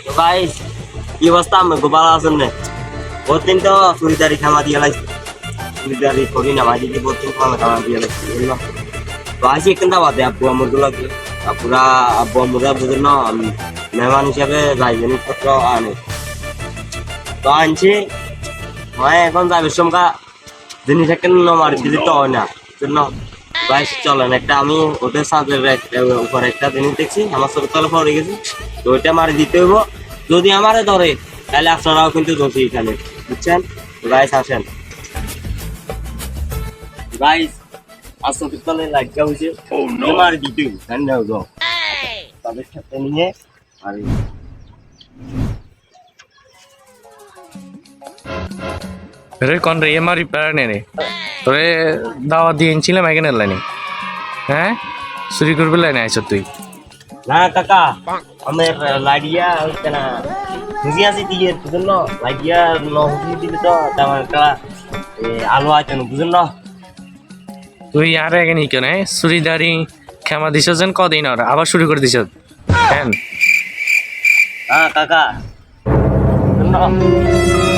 তো গাইস কি অবস্থা আমি গোপাল আছেন না বহুত দিন তো চুরিদারি খামা দিয়ে লাইছি চুরিদারি করি না মাঝে কি বহুত দিন খামা দিয়ে লাইছি বুঝলো তো আসি কিন্তু বাদে আব্বু আমগুলো পুরা আব্বু আমরা বুঝেন না মেহমান হিসাবে যাই জিনিসপত্র আনে তো আনছি মানে এখন যাবে সমকা জিনিস একটা মারি দিতে তো হয় না জন্য গাইস চলেন একটা আমি ওদের সাথে উপরে একটা জিনিস দেখছি আমার চোখের তলে পড়ে গেছি তো ওইটা মারি দিতে হইব যদি আমারে ধরে তাহলে আপনারাও কিন্তু দোষী এখানে বুঝছেন গাইস আসেন গাইস আর চোখের তলে লাগা হয়েছে মারি দিতে হইব ঠান্ডা হইব তাদের সাথে নিয়ে আর রে কোন রে এমারি প্যারানে রে তোরে দাওয়াত দিয়ে এনেছিলাম এখানে লাইনে হ্যাঁ চুরি করবে লাইনে আইছ তুই না কাকা আমার লাইডিয়া হচ্ছে না হুজি আছে দিয়ে বুঝুন না লাইডিয়া হুজি দিলে তো তেমন একটা আলো আছে না বুঝুন না তুই আর এখানে কেন চুরিদারি ক্ষমা দিছ যেন কদিন আর আবার শুরু করে দিছ হ্যাঁ হ্যাঁ কাকা বুঝুন না